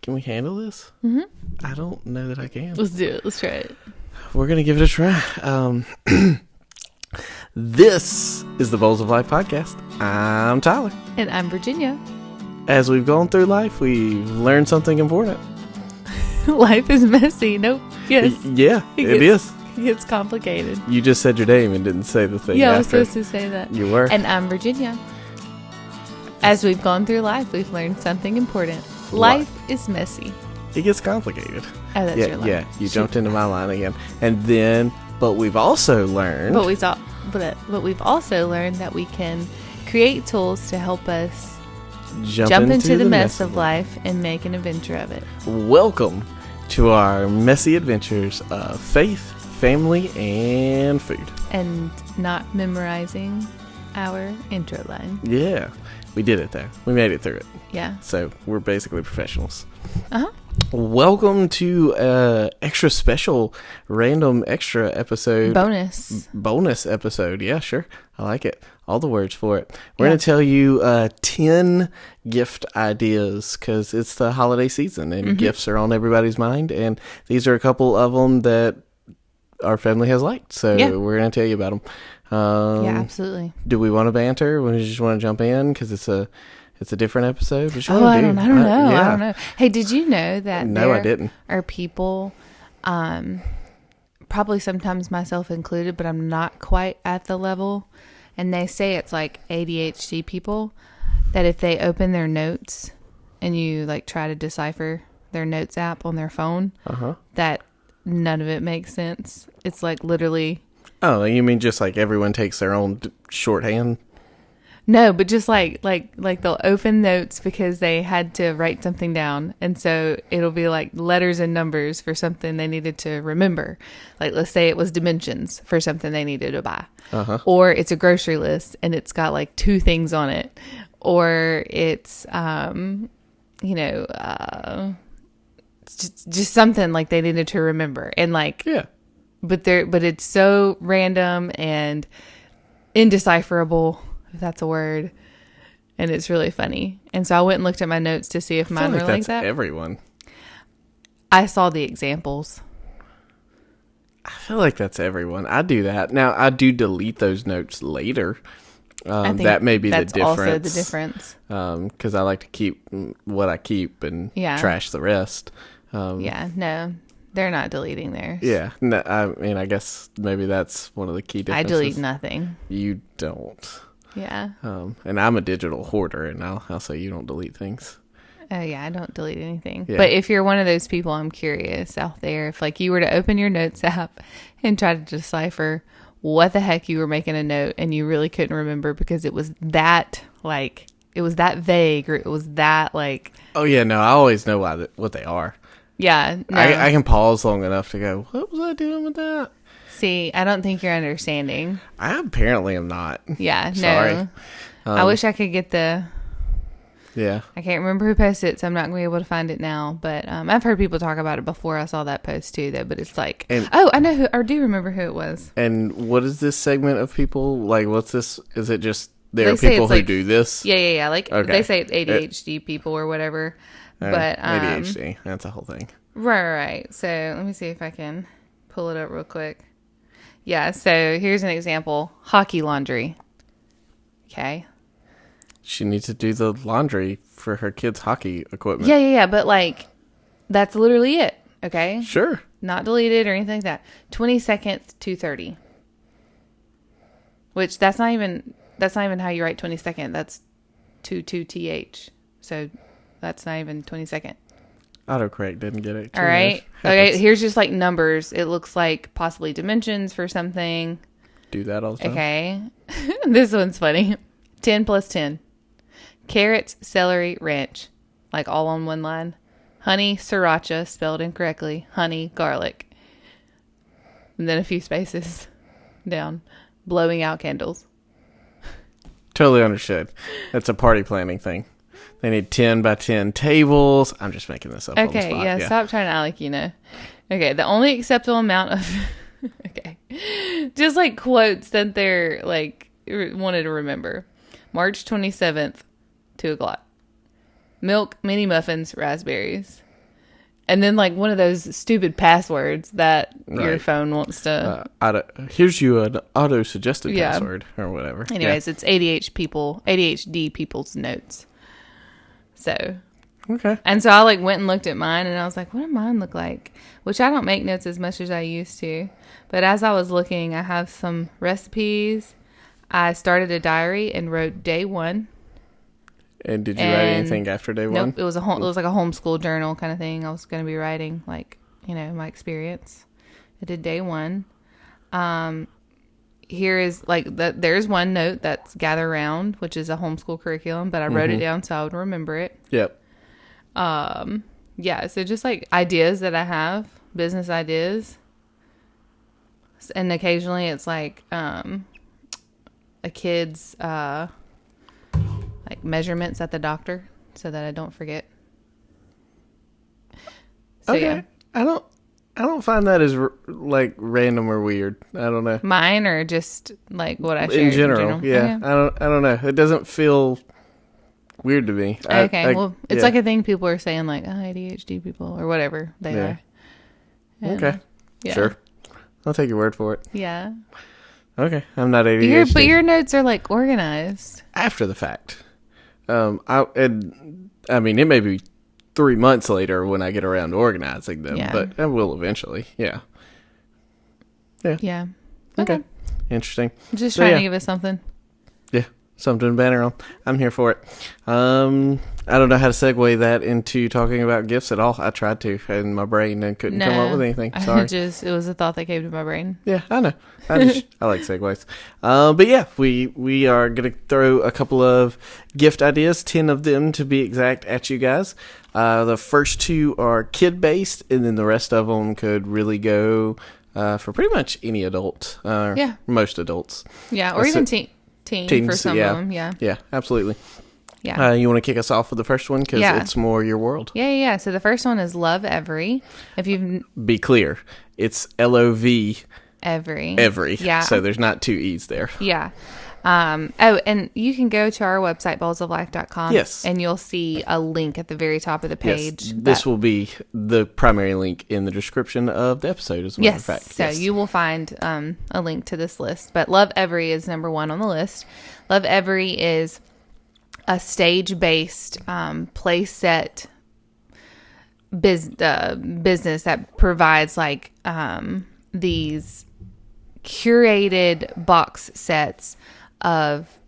Can we handle this? Mm-hmm. I don't know that I can. Let's do it. Let's try it. We're going to give it a try. This is the Bowls of Life podcast. I'm Tyler. And I'm Virginia. As we've gone through life, we've learned something important. Life is messy. Nope. Yes. Yeah, it is. It's complicated. You just said your name and didn't say the thing Yeah, after. I was supposed to say that. You were. And I'm Virginia. As we've gone through life, we've learned something important. Life is messy. It gets complicated. Oh, that's your line. Yeah, you jumped into my line again. And then, but we've also learned... But we've also learned that we can create tools to help us jump into the mess of life and make an adventure of it. Welcome to our messy adventures of faith, family, and food. And not memorizing our intro line. Yeah, we did it though. We made it through it. Yeah. So we're basically professionals. Uh-huh. Welcome to extra special random extra episode. Bonus episode. Yeah, sure. I like it. All the words for it. We're going to tell you 10 gift ideas because it's the holiday season and gifts are on everybody's mind. And these are a couple of them that our family has liked. So we're going to tell you about them. Yeah, absolutely. Do we want to banter? Or do we just want to jump in because it's a different episode? I don't know. Hey, did you know that I didn't. Are people, probably sometimes myself included, but I'm not quite at the level, and they say it's like ADHD people, that if they open their notes and you like try to decipher their notes app on their phone, that none of it makes sense. It's like literally... Oh, you mean just like everyone takes their own shorthand? No, but just like they'll open notes because they had to write something down. And so it'll be like letters and numbers for something they needed to remember. Like let's say it was dimensions for something they needed to buy. Or it's a grocery list and it's got like 2 things on it. Or it's, just something like they needed to remember. And like, but it's so random and indecipherable, if that's a word, and it's really funny. And so I went and looked at my notes to see if mine were like that. Everyone. I saw the examples. I feel like that's everyone. I do that. Now, I do delete those notes later. I think that may be the difference. That's also the difference. Because I like to keep what I keep and trash the rest. No. They're not deleting theirs. Yeah. No, I mean, I guess maybe that's one of the key differences. I delete nothing. You don't. Yeah. And I'm a digital hoarder, and I'll say you don't delete things. Oh, yeah, I don't delete anything. Yeah. But if you're one of those people, I'm curious out there, if like you were to open your notes app and try to decipher what the heck you were making a note and you really couldn't remember because it was that like, it was that vague or it was that like. Oh, yeah, no, I always know what they are. Yeah. No. I can pause long enough to go, what was I doing with that? See, I don't think you're understanding. I apparently am not. Yeah, Sorry. No. I wish I could get the... Yeah. I can't remember who posted it, so I'm not going to be able to find it now. But I've heard people talk about it before. I saw that post too, though. But it's like... I know who... I do remember who it was. And what is this segment of people? Like, what's this? Is it just there are people who do this? Yeah. Like, they say it's ADHD people or whatever. But ADHD. That's a whole thing. Right. So let me see if I can pull it up real quick. Yeah, so here's an example. Hockey laundry. Okay. She needs to do the laundry for her kids' hockey equipment. Yeah, but like, that's literally it. Okay? Sure. Not deleted or anything like that. 20 seconds, 2:30. Which, that's not even how you write 22nd. That's 2-2-th. So, that's not even 22nd. Autocorrect didn't get it. All right. Okay, here's just like numbers. It looks like possibly dimensions for something. Do that all the time. Okay. This one's funny. 10 plus 10. Carrots, celery, ranch. Like all on one line. Honey, sriracha, spelled incorrectly. Honey, garlic. And then a few spaces down. Blowing out candles. Totally understood. That's a party planning thing. They need 10 by 10 tables. I'm just making this up on the spot. Okay, yeah, stop trying to act like you know. Okay, the only acceptable amount of... okay. Just like quotes that they're like wanted to remember. March 27th, 2 o'clock. Milk, mini muffins, raspberries. And then like one of those stupid passwords that your phone wants to. Here's you an auto-suggested password or whatever. Anyways, it's ADHD people's notes. So. Okay. And so I like went and looked at mine and I was like, what do mine look like? Which I don't make notes as much as I used to. But as I was looking, I have some recipes. I started a diary and wrote day 1. And did you write anything after day 1? Nope. It was like a homeschool journal kind of thing. I was going to be writing like, my experience. I did day 1. Here is like there's one note that's gather round, which is a homeschool curriculum, but I wrote it down so I would remember it. Yep. So just like ideas that I have, business ideas. And occasionally it's like a kid's like measurements at the doctor so that I don't forget. So, okay. Yeah. I don't find that as like random or weird. I don't know. Mine or just like what I share in general. Yeah. Okay. I don't know. It doesn't feel weird to me. Well, it's like a thing people are saying like ADHD people or whatever they are. And, okay. Yeah. Sure. I'll take your word for it. Yeah. Okay. I'm not ADHD. But your notes are like organized. After the fact. I mean, it may be 3 months later when I get around to organizing them, but I will eventually. Yeah. Yeah. Okay. Interesting. Just trying to give us something. Yeah. Something to banner on. I'm here for it. I don't know how to segue that into talking about gifts at all. I tried to in my brain and couldn't come up with anything. Sorry. It was a thought that came to my brain. Yeah, I know. I like segues. But yeah, we are going to throw a couple of gift ideas, 10 of them to be exact, at you guys. The first 2 are kid-based, and then the rest of them could really go for pretty much any adult. Most adults. Yeah, or even teens for some of them. Yeah. Yeah, absolutely. Yeah. You want to kick us off with the first one? Because it's more your world. Yeah. So the first one is Love Every. If you've... Be clear. It's LOV. Every. Yeah. So there's not 2 E's there. Yeah. And you can go to our website, bowlsoflife.com. Yes. And you'll see a link at the very top of the page. Yes. This will be the primary link in the description of the episode as a matter of fact. So you will find a link to this list. But Love Every is number 1 on the list. Love Every is a stage-based play set business that provides like these curated box sets of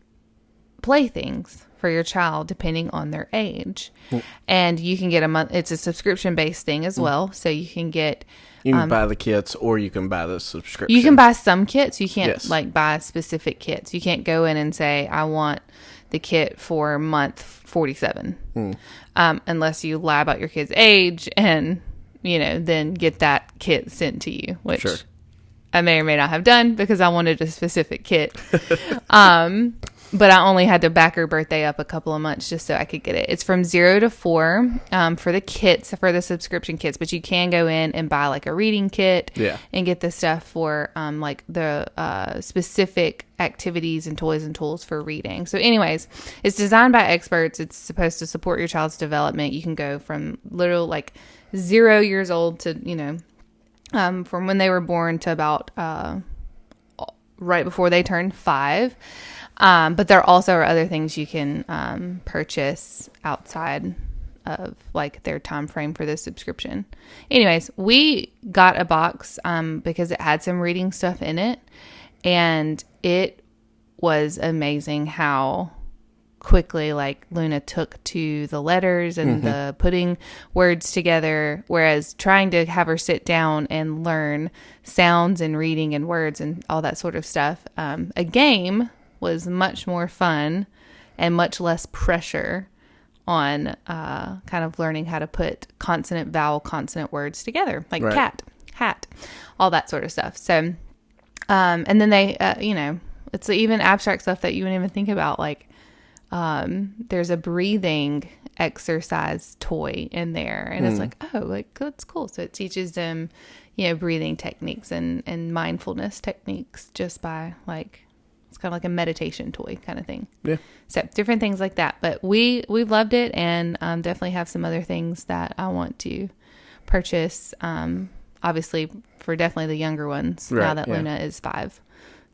playthings for your child depending on their age. And you can get it's a subscription-based thing as well, so you can get... You can buy the kits or you can buy the subscription. You can buy some kits. You can't like buy specific kits. You can't go in and say, I want the kit for month 47. Unless you lie about your kid's age and, then get that kit sent to you, which I may or may not have done because I wanted a specific kit. But I only had to back her birthday up a couple of months just so I could get it. It's from 0 to 4 for the kits, for the subscription kits. But you can go in and buy like a reading kit and get the stuff for like the specific activities and toys and tools for reading. So anyways, it's designed by experts. It's supposed to support your child's development. You can go from literal like 0 years old to, from when they were born to about right before they turned 5. But there also are other things you can purchase outside of like their time frame for the subscription. Anyways, we got a box because it had some reading stuff in it, and it was amazing how quickly like Luna took to the letters and the putting words together, whereas trying to have her sit down and learn sounds and reading and words and all that sort of stuff, a game was much more fun and much less pressure on kind of learning how to put consonant, vowel, consonant words together, like cat, hat, all that sort of stuff. So, and then they, it's even abstract stuff that you wouldn't even think about. Like, there's a breathing exercise toy in there, and it's like, oh, like that's cool. So it teaches them, breathing techniques and mindfulness techniques just by like. It's kind of like a meditation toy kind of thing. Yeah. So different things like that. But we've loved it, and definitely have some other things that I want to purchase, obviously for definitely the younger ones, now that Luna is 5.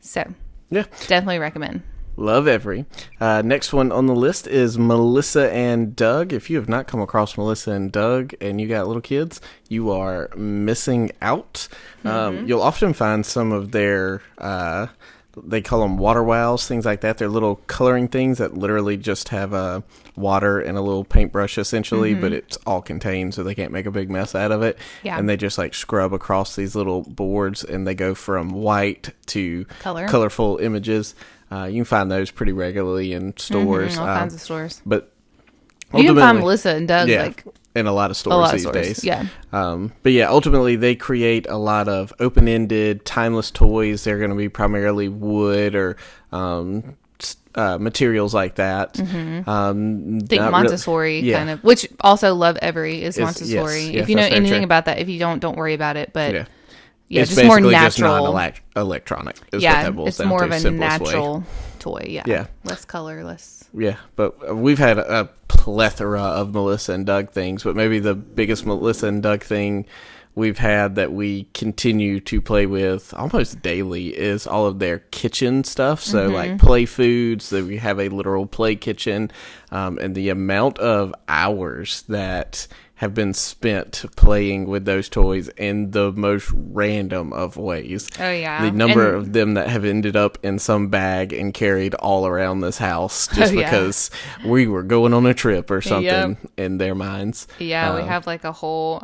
So definitely recommend. Love every. Next one on the list is Melissa and Doug. If you have not come across Melissa and Doug and you got little kids, you are missing out. You'll often find some of their, they call them water wows, things like that. They're little coloring things that literally just have water and a little paintbrush essentially, but it's all contained so they can't make a big mess out of it. Yeah. And they just like scrub across these little boards and they go from white to colorful images. You can find those pretty regularly in stores. All kinds of stores. But you can find Melissa and Doug in a lot of stores these days. Yeah. But yeah, ultimately they create a lot of open-ended, timeless toys. They're going to be primarily wood or materials like that. Think Montessori kind of, which also Love Every is Montessori. If you know anything about that, if you don't worry about it. But it's just more natural. Just non-electronic. Is what that boils it's down more to, of a natural toy. Yeah. Less color, less. Yeah, but we've had a plethora of Melissa and Doug things, but maybe the biggest Melissa and Doug thing we've had that we continue to play with almost daily is all of their kitchen stuff. So like play foods, that we have a literal play kitchen, and the amount of hours that have been spent playing with those toys in the most random of ways. Oh, yeah. The number of them that have ended up in some bag and carried all around this house just because we were going on a trip or something in their minds. Yeah, we have like a whole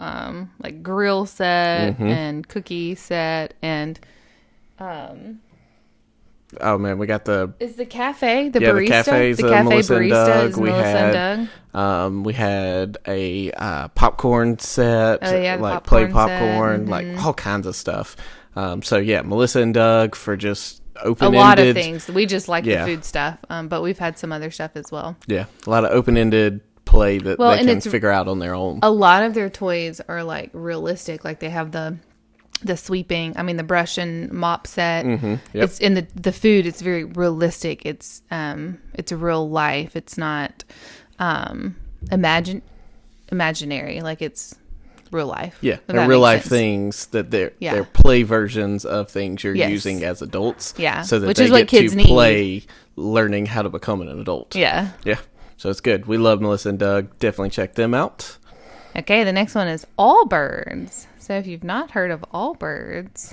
like grill set and cookie set and oh man, we got is the cafe the barista? The cafe's the cafe Melissa barista and Doug. is Melissa and Doug. We had a popcorn set, like play popcorn, like all kinds of stuff. So yeah, Melissa and Doug for just open-ended. A lot of things. We just like the food stuff, but we've had some other stuff as well. Yeah, a lot of open-ended play that they can figure out on their own. A lot of their toys are like realistic, like they have the sweeping, the brush and mop set. It's in the food. It's very realistic. It's real life. It's not imaginary. Like it's real life. Yeah, they're real life things that they're play versions of things you're using as adults. Yeah, so that which they is what get kids to need. Play learning how to become an adult. Yeah. So it's good. We love Melissa and Doug. Definitely check them out. Okay, the next one is Allbirds. So if you've not heard of Allbirds,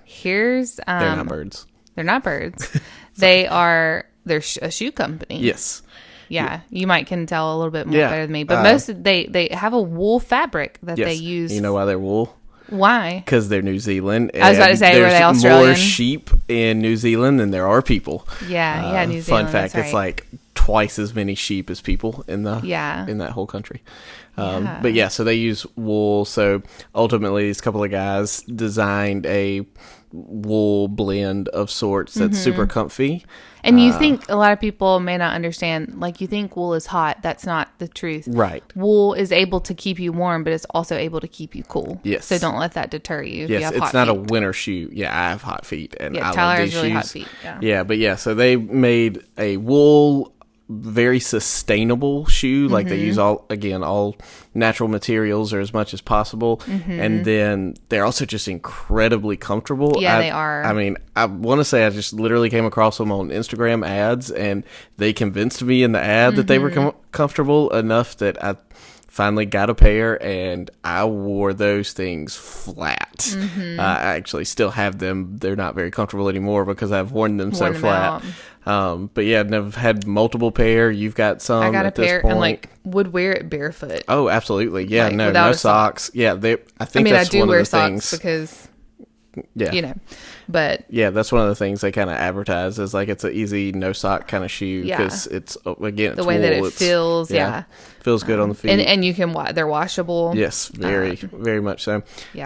here's they're not birds. They're not birds. they're a shoe company. Yes. Yeah, you can tell a little bit more better than me, but they have a wool fabric that they use. You know why they're wool? Why? Because they're New Zealand. I was about to say, were they Australian? There's more sheep in New Zealand than there are people. Yeah, New Zealand. Fun fact: it's like twice as many sheep as people in the in that whole country. But yeah, so they use wool. So ultimately, these couple of guys designed a wool blend of sorts that's super comfy. And you think a lot of people may not understand, like you think wool is hot. That's not the truth. Right. Wool is able to keep you warm, but it's also able to keep you cool. Yes. So don't let that deter you. If yes, you have it's hot not feet. a winter shoe. Yeah, I have hot feet, and I Tyler love these has really shoes. hot feet. Yeah. But yeah, so they made a wool, very sustainable shoe. Like they use all natural materials or as much as possible, and then they're also just incredibly comfortable. Yeah, they are. I want to say I just literally came across them on Instagram ads, and they convinced me in the ad that they were comfortable enough that I finally got a pair, and I wore those things flat. I actually still have them. They're not very comfortable anymore because I've worn them so flat. But yeah, I've had multiple pair. You've got some. I got at a pair this point. and like would wear it barefoot. Oh, absolutely. Yeah, like, no socks. Yeah, I think that's I do one wear of the socks things. because Yeah. But yeah, that's one of the things they kind of advertise as like it's an easy no sock kind of shoe because it's again it's the way wool. that it feels. Feels good on the feet, and you can they're washable. Yes, very much so. Yeah.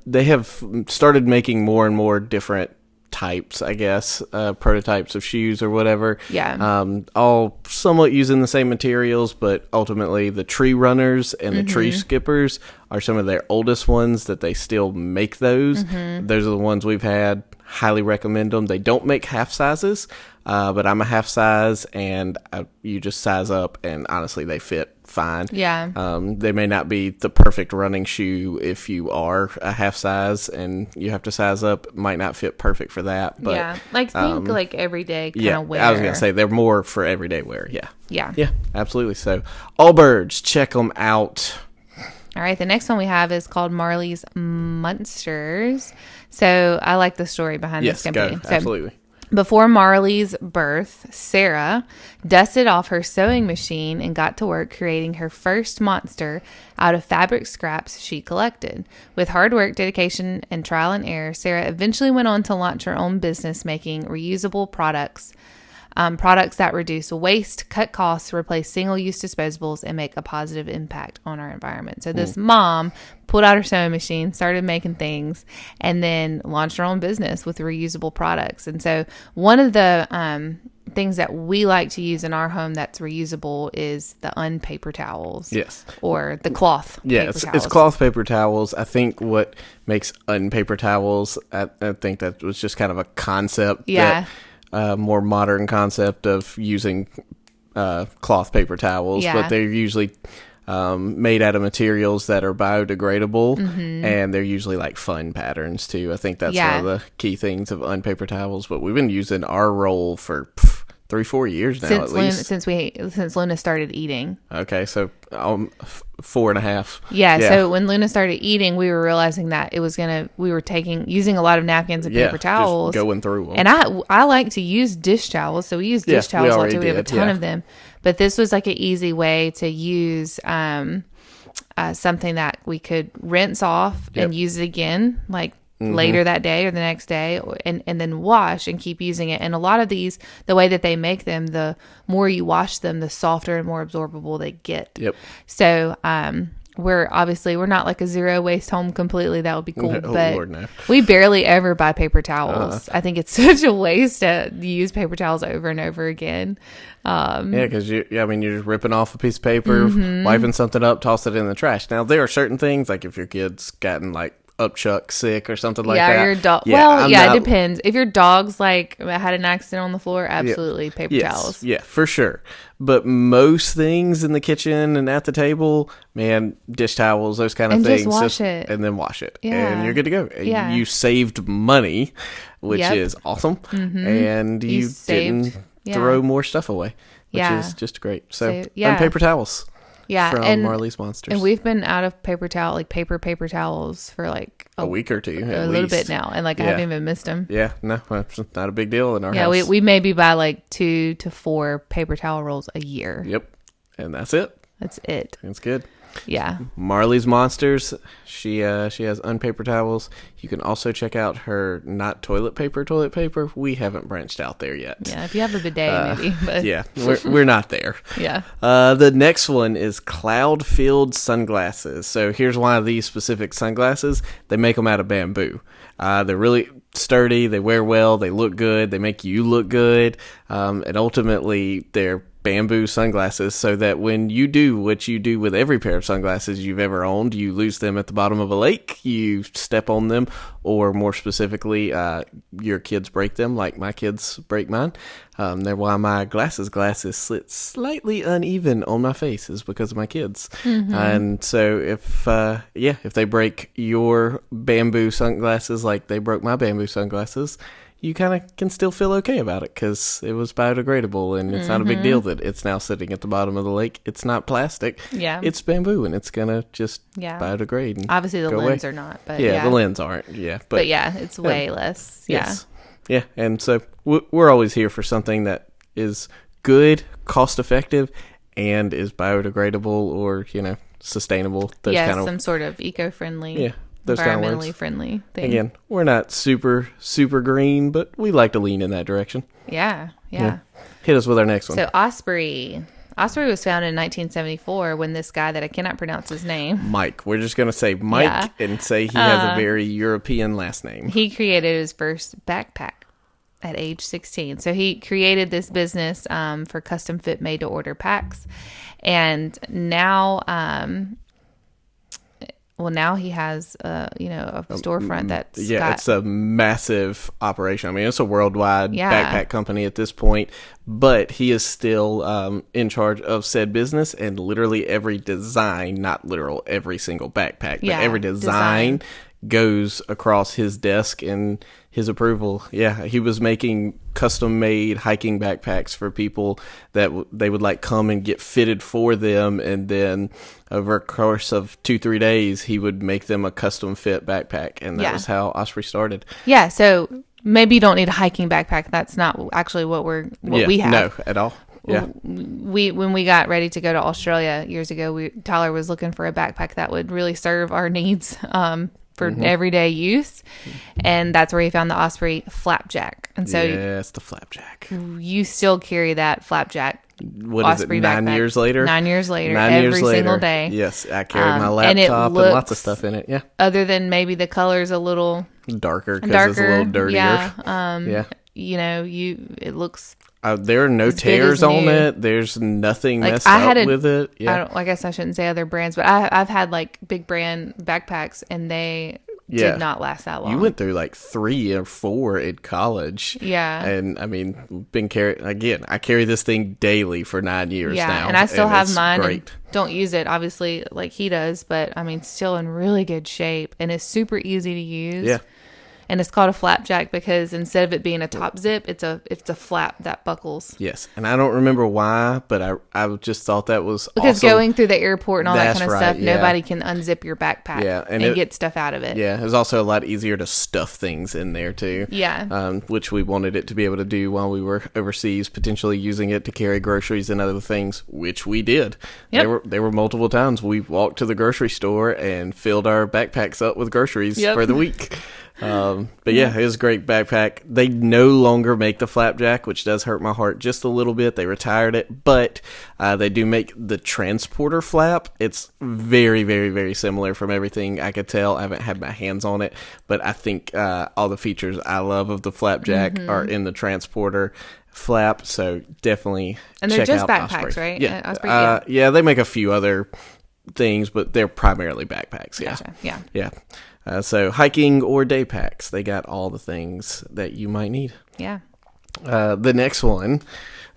They have started making more and more different types, I guess, prototypes of shoes or whatever. Yeah. All somewhat using the same materials, but ultimately the tree runners and the tree skippers are some of their oldest ones that they still make those. Those are the ones we've had. Highly recommend them. They don't make half sizes, but I'm a half size, and you just size up, and honestly, they fit fine. Yeah. They may not be the perfect running shoe if you are a half size and you have to size up. It might not fit perfect for that. But, yeah. Like, think like everyday kind of wear. I was going to say they're more for everyday wear. Yeah. Yeah. Yeah, absolutely. So, Allbirds, check them out. All right, the next one we have is called Marleys Monsters. So I like the story behind this company. Go. Absolutely. Before Marley's birth, Sarah dusted off her sewing machine and got to work creating her first monster out of fabric scraps she collected. With hard work, dedication, and trial and error, Sarah eventually went on to launch her own business making reusable products. Products that reduce waste, cut costs, replace single-use disposables, and make a positive impact on our environment. So this mom pulled out her sewing machine, started making things, and then launched her own business with reusable products. And so one of the things that we like to use in our home that's reusable is the unpaper towels. Yes. Or the cloth paper towels. It's cloth paper towels. I think what makes unpaper towels, I think that was just kind of a concept. Yeah. More modern concept of using cloth paper towels, but they're usually made out of materials that are biodegradable, and they're usually like fun patterns too. I think that's one of the key things of unpaper towels, but we've been using our roll for 3-4 years now at least. Since Luna started eating. Okay, so 4.5. Yeah, so when Luna started eating, we were realizing that we were using a lot of napkins and paper towels. Just going through them. And I like to use dish towels, so we use dish towels all the time. We have a ton of them. But this was like an easy way to use something that we could rinse off and use it again, like later that day or the next day, and then wash and keep using it. And a lot of these, the way that they make them, the more you wash them, the softer and more absorbable they get. Yep. So we're not like a zero waste home completely. That would be cool. But Lord, no. We barely ever buy paper towels. I think it's such a waste to use paper towels over and over again. Because you're just ripping off a piece of paper, wiping something up, toss it in the trash. Now there are certain things, like if your kid's gotten like upchuck sick or something like that. Your dog. It depends. If your dog's like had an accident on the floor, absolutely paper towels. Yeah, for sure. But most things in the kitchen and at the table, man, dish towels, those kind of things. Just wash it. And then wash it. Yeah. And you're good to go. Yeah. You saved money, which is awesome. And you didn't throw more stuff away, which is just great. So, paper towels. Yeah, from Marleys Monsters. And we've been out of paper paper towels for like a week or two, a little bit now, and I haven't even missed them. Yeah, no, it's not a big deal in our house. Yeah, we maybe buy like 2 to 4 paper towel rolls a year. Yep, and that's it. That's it. It's good. Yeah. Marleys Monsters. She has unpaper towels. You can also check out her not toilet paper. We haven't branched out there yet. Yeah, if you have a bidet, maybe. But. Yeah, we're not there. Yeah. The next one is Cloudfill Sunglasses. So here's one of these specific sunglasses. They make them out of bamboo. They're really sturdy. They wear well. They look good. They make you look good. And ultimately, they're bamboo sunglasses, so that when you do what you do with every pair of sunglasses you've ever owned, you lose them at the bottom of a lake, you step on them, or more specifically, your kids break them, like my kids break mine. They're why my glasses sit slightly uneven on my face is because of my kids. And so if they break your bamboo sunglasses like they broke my bamboo sunglasses, you kind of can still feel okay about it because it was biodegradable, and it's not a big deal that it's now sitting at the bottom of the lake. It's not plastic. Yeah. It's bamboo, and it's going to just biodegrade. And obviously the lens are not, but yeah. The lens aren't, yeah. But yeah, it's way less. Yeah. Yes. Yeah, and so we're always here for something that is good, cost-effective, and is biodegradable or, sustainable. Those kind of, some sort of eco-friendly. Yeah. Those kind of environmentally friendly thing. Again, we're not super green, but we like to lean in that direction. Yeah. Hit us with our next one. So Osprey was founded in 1974 when this guy that I cannot pronounce his name. Mike. We're just going to say Mike and say he has a very European last name. He created his first backpack at age 16. So he created this business for custom fit made to order packs. And now well, now he has, a storefront that's it's a massive operation. I mean, it's a worldwide backpack company at this point, but he is still in charge of said business, and literally every design, not literal every single backpack, but every design goes across his desk and his approval. Yeah, he was making custom-made hiking backpacks for people that they would like come and get fitted for them, and then over a course of 2-3 days, he would make them a custom-fit backpack, and that was how Osprey started. Yeah, so maybe you don't need a hiking backpack. That's not actually what we have. No, at all. Yeah. When we got ready to go to Australia years ago, Tyler was looking for a backpack that would really serve our needs for everyday use, and that's where he found the Osprey Flapjack. And so yes, the Flapjack. You still carry that Flapjack. What Osprey is it? 9 years later. 9 years later. Every single day. Yes, I carry my laptop and lots of stuff in it. Yeah. Other than maybe the color's a little darker because it's a little dirtier. Yeah. It looks. There are no tears on it. There's nothing messed up with it. Yeah. I guess I shouldn't say other brands, but I've had like big brand backpacks, and they did not last that long. You went through like 3 or 4 in college. Yeah. And I mean, I carry this thing daily for 9 years now. Yeah, and I still have mine. Great. And don't use it, obviously, like he does, but I mean, still in really good shape, and it's super easy to use. Yeah. And it's called a flapjack because instead of it being a top zip, it's a flap that buckles. Yes, and I don't remember why, but I just thought that was because awesome. Going through the airport and all that kind of stuff, nobody can unzip your backpack and get stuff out of it. Yeah, it was also a lot easier to stuff things in there too. Yeah, which we wanted it to be able to do while we were overseas, potentially using it to carry groceries and other things, which we did. Yep. There were multiple times we walked to the grocery store and filled our backpacks up with groceries for the week. But yeah, it was a great backpack. They no longer make the Flapjack, which does hurt my heart just a little bit. They retired it, but they do make the transporter flap. It's very, very, very similar from everything I could tell. I haven't had my hands on it, but I think all the features I love of the Flapjack are in the transporter flap. So definitely and they're check just out backpacks, Osprey. right? Yeah, Osprey, yeah, they make a few other things, but they're primarily backpacks. Yeah, gotcha. Yeah. So hiking or day packs, they got all the things that you might need. Yeah. The next one,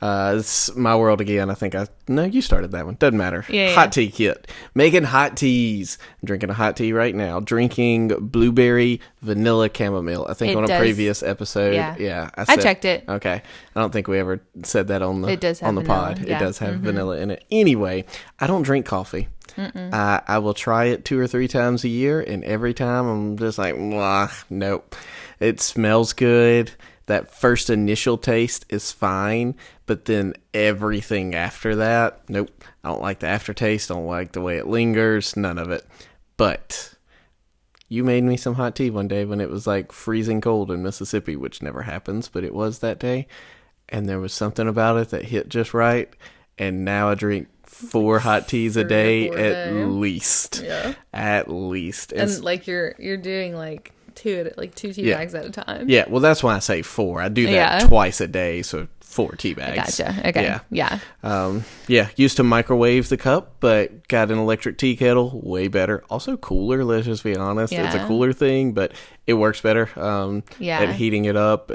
it's my world again. I think you started that one. Doesn't matter. Yeah. Hot tea kit. Making hot teas. I'm drinking a hot tea right now. Drinking blueberry vanilla chamomile. I think on a previous episode. Yeah. I checked it. Okay. I don't think we ever said that on the vanilla. pod. Yeah. It does have vanilla in it. Anyway, I don't drink coffee. I will try it 2 or 3 times a year, and every time I'm just like, nope. It smells good. That first initial taste is fine, but then everything after that, nope. I don't like the aftertaste. I don't like the way it lingers. None of it. But you made me some hot tea one day when it was like freezing cold in Mississippi, which never happens, but it was that day. And there was something about it that hit just right. And now I drink 4 hot teas a day at least. Yeah. At least. And like you're doing like 2 tea bags at a time. Yeah, well that's why I say 4. I do that twice a day, so 4 tea bags. Gotcha. Okay. Yeah. Used to microwave the cup, but got an electric tea kettle, way better. Also cooler, let's just be honest. Yeah. It's a cooler thing, but it works better at heating it up.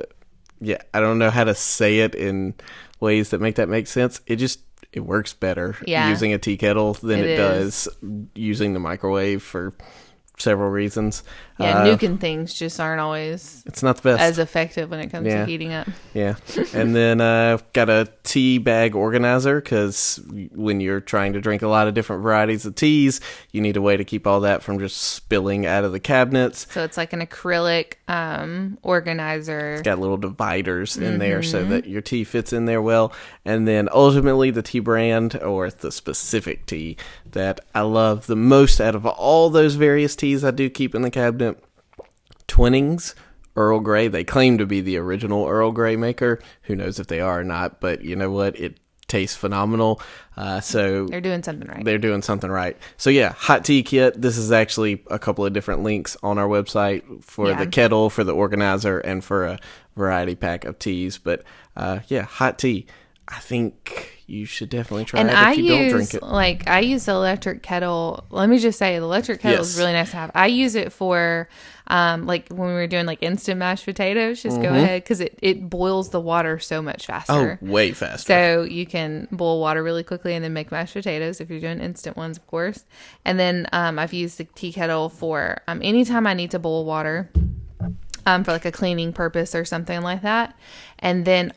Yeah, I don't know how to say it in ways that make sense. It works better using a tea kettle than it does using the microwave for several reasons. Nuking things just aren't always it's not the best as effective when it comes to heating up. Yeah. And then got a tea bag organizer because when you're trying to drink a lot of different varieties of teas, you need a way to keep all that from just spilling out of the cabinets. So it's like an acrylic organizer. It's got little dividers in there so that your tea fits in there well. And then ultimately the tea brand or the specific tea that I love the most out of all those various teas I do keep in the cabinet, Twinings Earl Grey. They claim to be the original Earl Grey maker. Who knows if they are or not, but you know what? It tastes phenomenal. So they're doing something right. They're doing something right. So yeah, hot tea kit. This is actually a couple of different links on our website for the kettle, for the organizer, and for a variety pack of teas. But hot tea. I think you should definitely try it if you don't drink it. I use the electric kettle. Let me just say, the electric kettle is really nice to have. I use it for, when we were doing instant mashed potatoes, just go ahead, because it boils the water so much faster. Oh, way faster. So you can boil water really quickly and then make mashed potatoes if you're doing instant ones, of course. And then I've used the tea kettle for anytime I need to boil water for a cleaning purpose or something like that. And then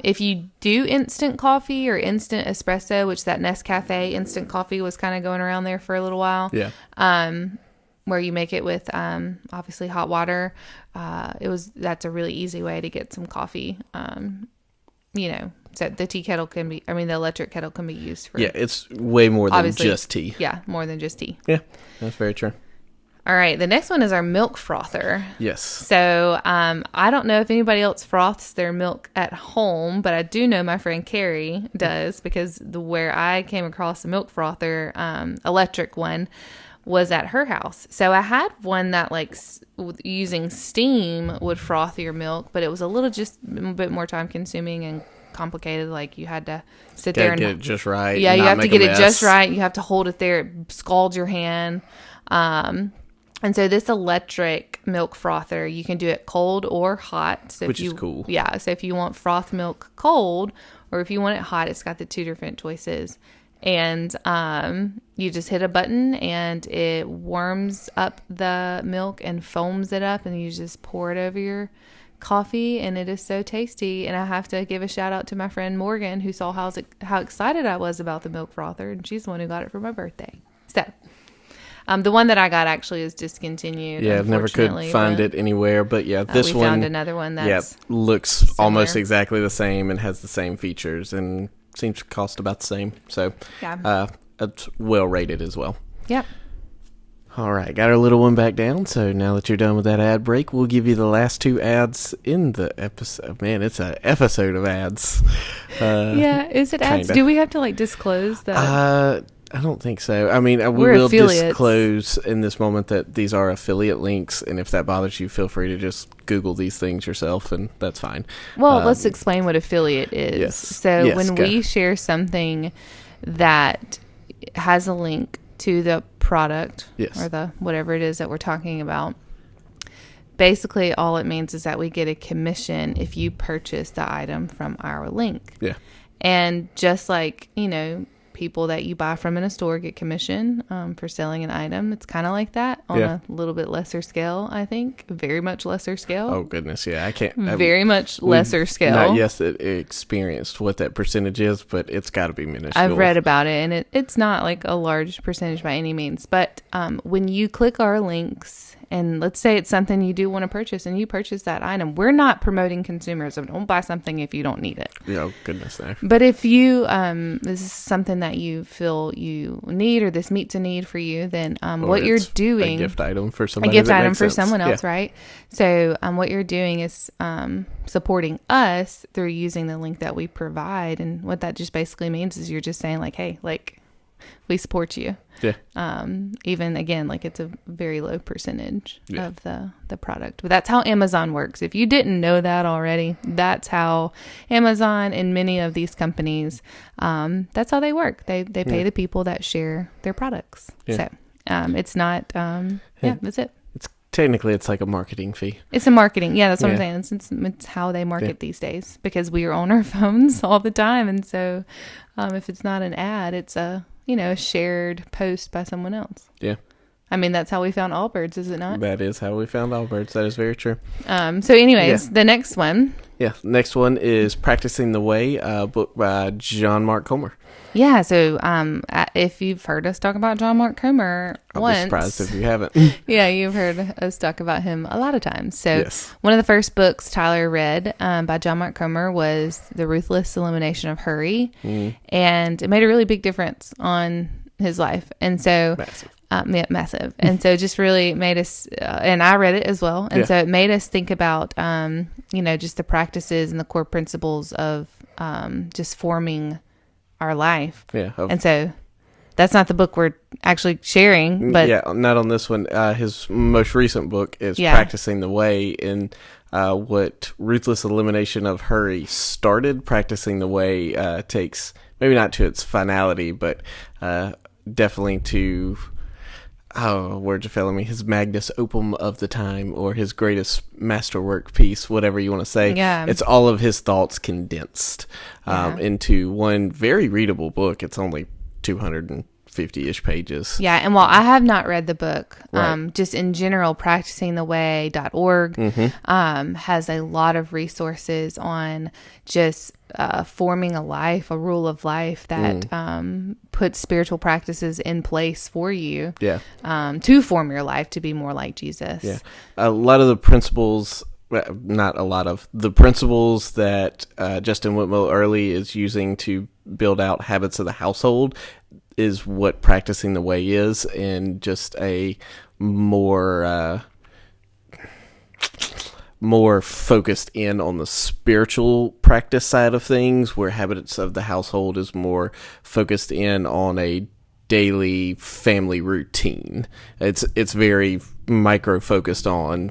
if you do instant coffee or instant espresso, which that Nescafe instant coffee was kind of going around there for a little while. Yeah. Where you make it with obviously hot water. That's a really easy way to get some coffee. So the the electric kettle can be used for. Yeah, it's way more than just tea. Yeah, more than just tea. Yeah, that's very true. All right, the next one is our milk frother. Yes. So I don't know if anybody else froths their milk at home, but I do know my friend Carrie does, because where I came across the milk frother, electric one, was at her house. So I had one that using steam would froth your milk, but it was just a bit more time consuming and complicated. You had to sit there and get it just right. Yeah, you have to get it just right. You have to hold it there. It scalds your hand. And so this electric milk frother, you can do it cold or hot. So which is cool. Yeah. So if you want froth milk cold, or if you want it hot, it's got the two different choices. And you just hit a button and it warms up the milk and foams it up, and you just pour it over your coffee, and it is so tasty. And I have to give a shout out to my friend Morgan, who saw how excited I was about the milk frother, and she's the one who got it for my birthday. So the one that I got actually is discontinued. Yeah, I've never could find it anywhere, but this one, we found another one that looks similar. Almost exactly the same and has the same features and seems to cost about the same. So it's well rated as well. Yep. All right, got our little one back down. So now that you're done with that ad break, we'll give you the last two ads in the episode. Man, it's an episode of ads. Is it ads? Kinda. Do we have to disclose that? I don't think so. I mean, we will disclose in this moment that these are affiliate links, and if that bothers you, feel free to just Google these things yourself, and that's fine. Well, let's explain what affiliate is. Yes. So when we share something that has a link to the product or the whatever it is that we're talking about, basically all it means is that we get a commission if you purchase the item from our link. Yeah. And just people that you buy from in a store get commission for selling an item. It's kind of like that on a little bit lesser scale, I think. Very much lesser scale. Oh, goodness. Yeah, I can't. Very much lesser scale. Not yet experienced what that percentage is, but it's got to be minuscule. I've read about it, and it's not a large percentage by any means. But when you click our links, and let's say it's something you do want to purchase, and you purchase that item, we're not promoting consumerism. Don't buy something if you don't need it. Oh, goodness. No. But if you, this is something that you feel you need, or this meets a need for you, then what you're doing... A gift item for somebody. Someone else, right? So what you're doing is supporting us through using the link that we provide. And what that just basically means is you're just saying hey, we support you. Yeah. Even again, it's a very low percentage of the product. But that's how Amazon works. If you didn't know that already, that's how Amazon and many of these companies, that's how they work. They pay the people that share their products. Yeah. So it's not, that's it. Technically, it's like a marketing fee. It's a marketing. Yeah, that's what I'm saying. It's how they market these days, because we are on our phones all the time. And so if it's not an ad, it's a shared post by someone else. Yeah. I mean, that's how we found Allbirds, is it not? That is how we found Allbirds. That is very true. So anyways, the next one. Yeah, next one is Practicing the Way, book by John Mark Comer. Yeah, so if you've heard us talk about John Mark Comer once... I'll be surprised if you haven't. Yeah, you've heard us talk about him a lot of times. So one of the first books Tyler read by John Mark Comer was The Ruthless Elimination of Hurry. And it made a really big difference on his life. And so... Massive. And so just really made us, and I read it as well. And so it made us think about, just the practices and the core principles of just forming our life. Yeah. And so that's not the book we're actually sharing, but not on this one. His most recent book is Practicing the Way, and what Ruthless Elimination of Hurry started. Practicing the Way takes maybe not to its finality, but definitely to, words are failing me, his magnus opum of the time, or his greatest masterwork piece, whatever you want to say. Yeah. It's all of his thoughts condensed into one very readable book. It's only 250-ish pages. Yeah, and while I have not read the book, just in general, practicingtheway.org has a lot of resources on just forming a life, a rule of life that puts spiritual practices in place for you to form your life to be more like Jesus. Yeah, a lot of the principles... not a lot of the principles that Justin Whitmore Early is using to build out habits of the household is what practicing the way is, in just a more focused in on the spiritual practice side of things, where habits of the household is more focused in on a daily family routine. It's very micro focused on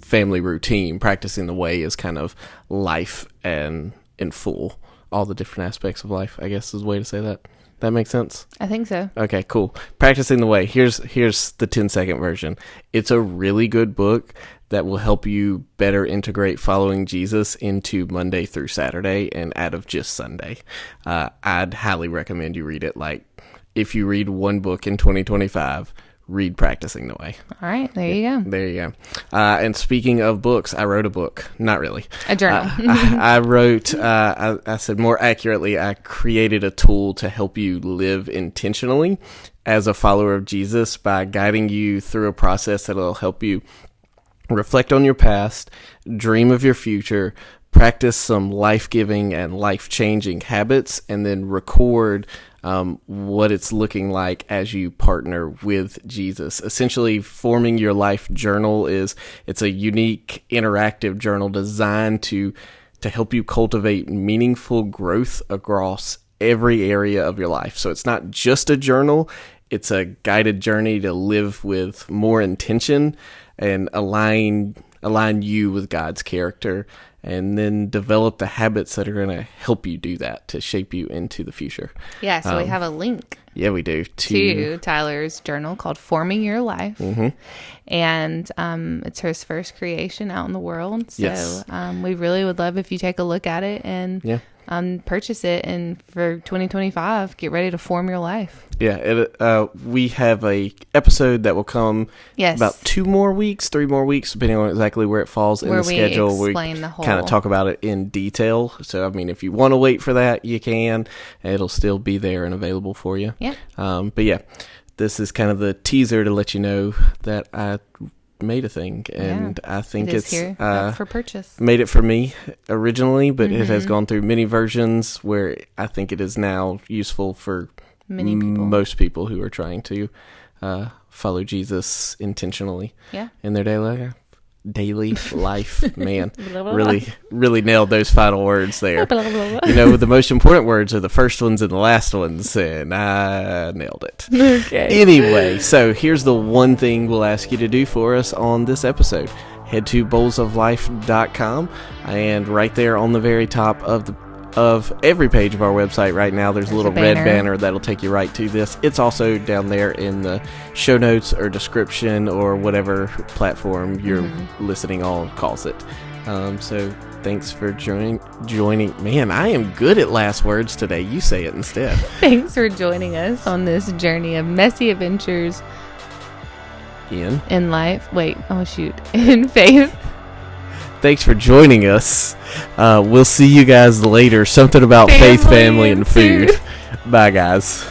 family routine. Practicing the way is kind of life and in full, all the different aspects of life, I guess is the way to say that. That makes sense? I think so. Okay, cool. Practicing the Way. Here's the 10-second version. It's a really good book that will help you better integrate following Jesus into Monday through Saturday and out of just Sunday. I'd highly recommend you read it. Like, if you read one book in 2025, read Practicing the Way. All right, there you go. There you go. And speaking of books, I wrote a book. Not really. A journal. I wrote, I said more accurately, I created a tool to help you live intentionally as a follower of Jesus by guiding you through a process that will help you reflect on your past, dream of your future, practice some life-giving and life-changing habits, and then record what it's looking like as you partner with Jesus. Essentially, forming your life journal it's a unique interactive journal designed to help you cultivate meaningful growth across every area of your life. So it's not just a journal, it's a guided journey to live with more intention and align you with God's character, and then develop the habits that are going to help you do that, to shape you into the future. Yeah, so we have a link. Yeah, we do. To Tyler's journal called Forming Your Life. Mm-hmm. And it's his first creation out in the world. So yes. We really would love if you take a look at it and purchase it. And for 2025, get ready to form your life. Yeah, we have a episode that will come about 3 more weeks, depending on exactly where it falls in the schedule. We kind of talk about it in detail. So, I mean, if you want to wait for that, you can. It'll still be there and available for you. Yeah. But yeah, this is kind of the teaser to let you know that I made a thing, and I think it's here for purchase. Made it for me originally, but it has gone through many versions where I think it is now useful for most people who are trying to follow Jesus intentionally in their daily life. Man, really nailed those final words there. You know, the most important words are the first ones and the last ones, and I nailed it. Okay. Anyway, so here's the one thing we'll ask you to do for us on this episode. Head to bowlsoflife.com, and right there on the very top of every page of our website right now, there's a little red banner that'll take you right to this. It's also down there in the show notes or description or whatever platform you're listening on calls it. So thanks for joining. Man, I am good at last words today. You say it instead. Thanks for joining us on this journey of messy adventures in life. In faith. Thanks for joining us. We'll see you guys later. Something about faith, family, and food. Bye, guys.